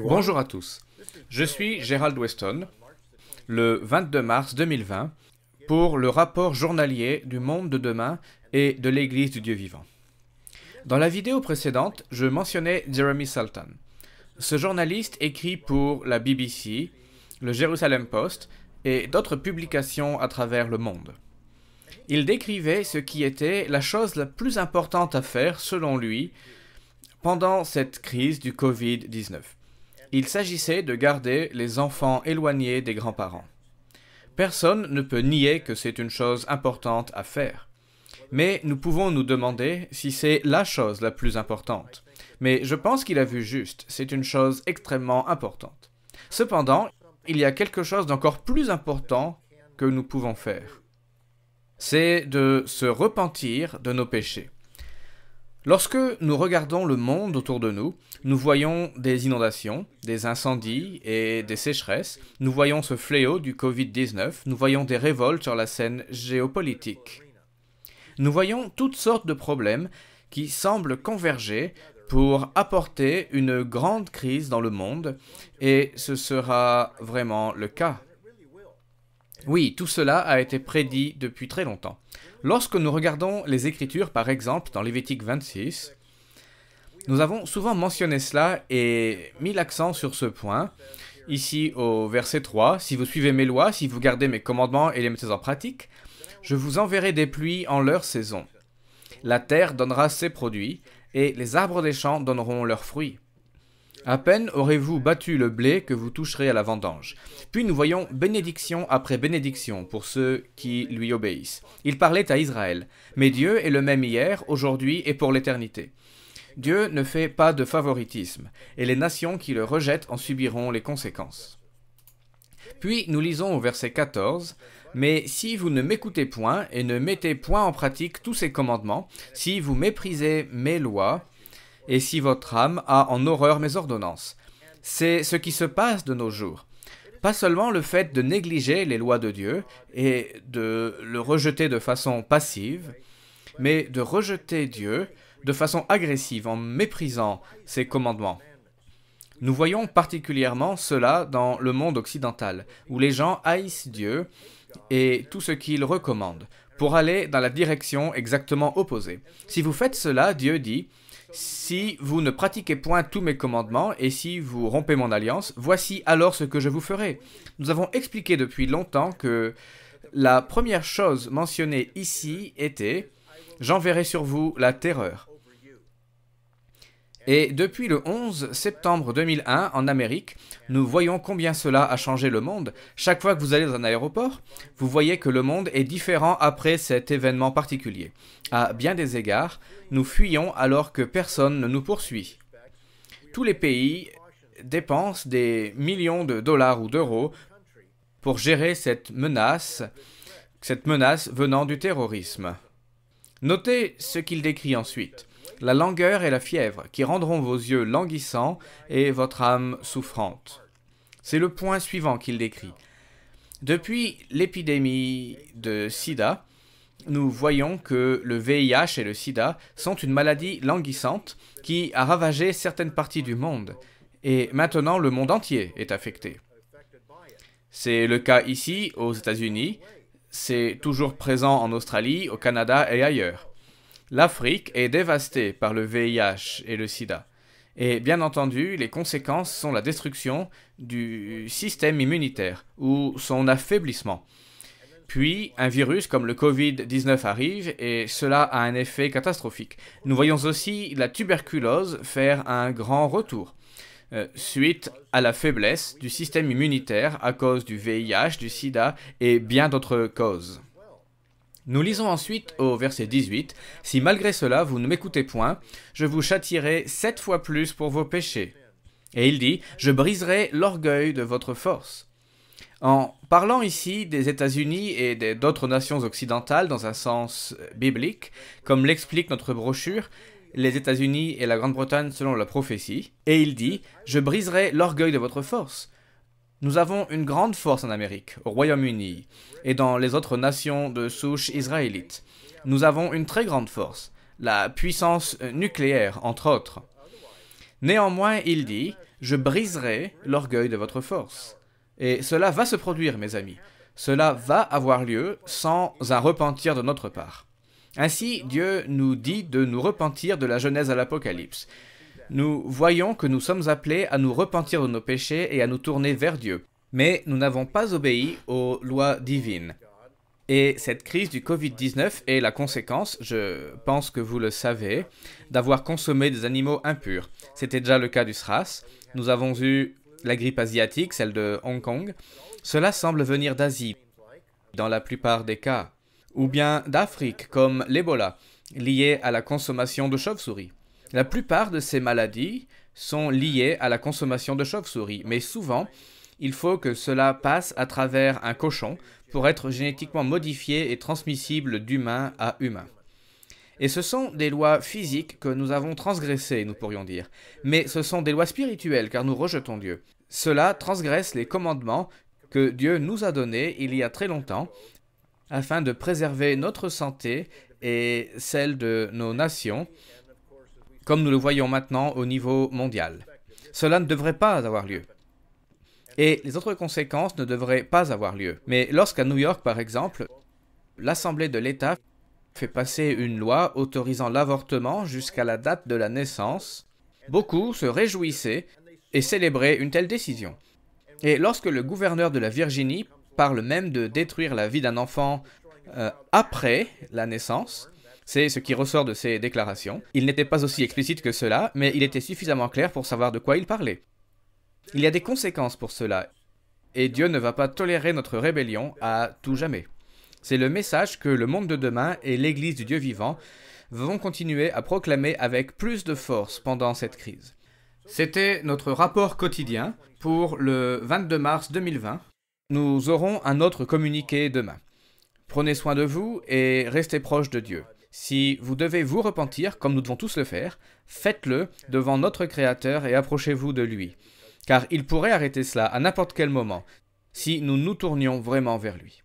Bonjour à tous, je suis Gerald Weston, le 22 mars 2020, pour le rapport journalier du monde de demain et de l'Église du Dieu vivant. Dans la vidéo précédente, je mentionnais Jeremy Sultan. Ce journaliste écrit pour la BBC, le Jerusalem Post et d'autres publications à travers le monde. Il décrivait ce qui était la chose la plus importante à faire, selon lui, pendant cette crise du Covid-19. Il s'agissait de garder les enfants éloignés des grands-parents. Personne ne peut nier que c'est une chose importante à faire. Mais nous pouvons nous demander si c'est la chose la plus importante. Mais je pense qu'il a vu juste, c'est une chose extrêmement importante. Cependant, il y a quelque chose d'encore plus important que nous pouvons faire. C'est de se repentir de nos péchés. Lorsque nous regardons le monde autour de nous, nous voyons des inondations, des incendies et des sécheresses, nous voyons ce fléau du Covid-19, nous voyons des révoltes sur la scène géopolitique. Nous voyons toutes sortes de problèmes qui semblent converger pour apporter une grande crise dans le monde, et ce sera vraiment le cas. Oui, tout cela a été prédit depuis très longtemps. Lorsque nous regardons les Écritures, par exemple, dans Lévitique 26, nous avons souvent mentionné cela et mis l'accent sur ce point. Ici, au verset 3, « Si vous suivez mes lois, si vous gardez mes commandements et les mettez en pratique, je vous enverrai des pluies en leur saison. La terre donnera ses produits, et les arbres des champs donneront leurs fruits. À peine aurez-vous battu le blé que vous toucherez à la vendange. » Puis nous voyons bénédiction après bénédiction pour ceux qui lui obéissent. Il parlait à Israël. Mais Dieu est le même hier, aujourd'hui et pour l'éternité. Dieu ne fait pas de favoritisme, et les nations qui le rejettent en subiront les conséquences. Puis nous lisons au verset 14, « Mais si vous ne m'écoutez point et ne mettez point en pratique tous ces commandements, si vous méprisez mes lois, et si votre âme a en horreur mes ordonnances. » C'est ce qui se passe de nos jours. Pas seulement le fait de négliger les lois de Dieu et de le rejeter de façon passive, mais de rejeter Dieu de façon agressive en méprisant ses commandements. Nous voyons particulièrement cela dans le monde occidental, où les gens haïssent Dieu et tout ce qu'il recommande, pour aller dans la direction exactement opposée. Si vous faites cela, Dieu dit, « Si vous ne pratiquez point tous mes commandements et si vous rompez mon alliance, voici alors ce que je vous ferai. » Nous avons expliqué depuis longtemps que la première chose mentionnée ici était « J'enverrai sur vous la terreur ». Et depuis le 11 septembre 2001, en Amérique, nous voyons combien cela a changé le monde. Chaque fois que vous allez dans un aéroport, vous voyez que le monde est différent après cet événement particulier. À bien des égards, nous fuyons alors que personne ne nous poursuit. Tous les pays dépensent des millions de dollars ou d'euros pour gérer cette menace venant du terrorisme. Notez ce qu'il décrit ensuite. La langueur et la fièvre, qui rendront vos yeux languissants et votre âme souffrante. C'est le point suivant qu'il décrit. Depuis l'épidémie de sida, nous voyons que le VIH et le sida sont une maladie languissante qui a ravagé certaines parties du monde. Et maintenant, le monde entier est affecté. C'est le cas ici, aux États-Unis. C'est toujours présent en Australie, au Canada et ailleurs. L'Afrique est dévastée par le VIH et le sida. Et bien entendu, les conséquences sont la destruction du système immunitaire ou son affaiblissement. Puis, un virus comme le Covid-19 arrive et cela a un effet catastrophique. Nous voyons aussi la tuberculose faire un grand retour, suite à la faiblesse du système immunitaire à cause du VIH, du sida et bien d'autres causes. Nous lisons ensuite au verset 18, « Si malgré cela vous ne m'écoutez point, je vous châtierai 7 fois plus pour vos péchés. » Et il dit, « Je briserai l'orgueil de votre force. » En parlant ici des États-Unis et d'autres nations occidentales dans un sens biblique, comme l'explique notre brochure, les États-Unis et la Grande-Bretagne selon la prophétie, et il dit, « Je briserai l'orgueil de votre force. » Nous avons une grande force en Amérique, au Royaume-Uni et dans les autres nations de souche israélite. Nous avons une très grande force, la puissance nucléaire, entre autres. Néanmoins, il dit, je briserai l'orgueil de votre force. Et cela va se produire, mes amis. Cela va avoir lieu sans un repentir de notre part. Ainsi, Dieu nous dit de nous repentir de la Genèse à l'Apocalypse. Nous voyons que nous sommes appelés à nous repentir de nos péchés et à nous tourner vers Dieu. Mais nous n'avons pas obéi aux lois divines. Et cette crise du Covid-19 est la conséquence, je pense que vous le savez, d'avoir consommé des animaux impurs. C'était déjà le cas du SRAS. Nous avons eu la grippe asiatique, celle de Hong Kong. Cela semble venir d'Asie, dans la plupart des cas. Ou bien d'Afrique, comme l'Ebola, lié à la consommation de chauves-souris. La plupart de ces maladies sont liées à la consommation de chauves-souris, mais souvent, il faut que cela passe à travers un cochon pour être génétiquement modifié et transmissible d'humain à humain. Et ce sont des lois physiques que nous avons transgressées, nous pourrions dire. Mais ce sont des lois spirituelles, car nous rejetons Dieu. Cela transgresse les commandements que Dieu nous a donnés il y a très longtemps, afin de préserver notre santé et celle de nos nations, comme nous le voyons maintenant au niveau mondial. Cela ne devrait pas avoir lieu. Et les autres conséquences ne devraient pas avoir lieu. Mais lorsqu'à New York, par exemple, l'Assemblée de l'État fait passer une loi autorisant l'avortement jusqu'à la date de la naissance, beaucoup se réjouissaient et célébraient une telle décision. Et lorsque le gouverneur de la Virginie parle même de détruire la vie d'un enfant après la naissance, c'est ce qui ressort de ses déclarations. Il n'était pas aussi explicite que cela, mais il était suffisamment clair pour savoir de quoi il parlait. Il y a des conséquences pour cela, et Dieu ne va pas tolérer notre rébellion à tout jamais. C'est le message que le monde de demain et l'Église du Dieu vivant vont continuer à proclamer avec plus de force pendant cette crise. C'était notre rapport quotidien pour le 22 mars 2020. Nous aurons un autre communiqué demain. Prenez soin de vous et restez proches de Dieu. Si vous devez vous repentir, comme nous devons tous le faire, faites-le devant notre Créateur et approchez-vous de lui. Car il pourrait arrêter cela à n'importe quel moment, si nous nous tournions vraiment vers lui.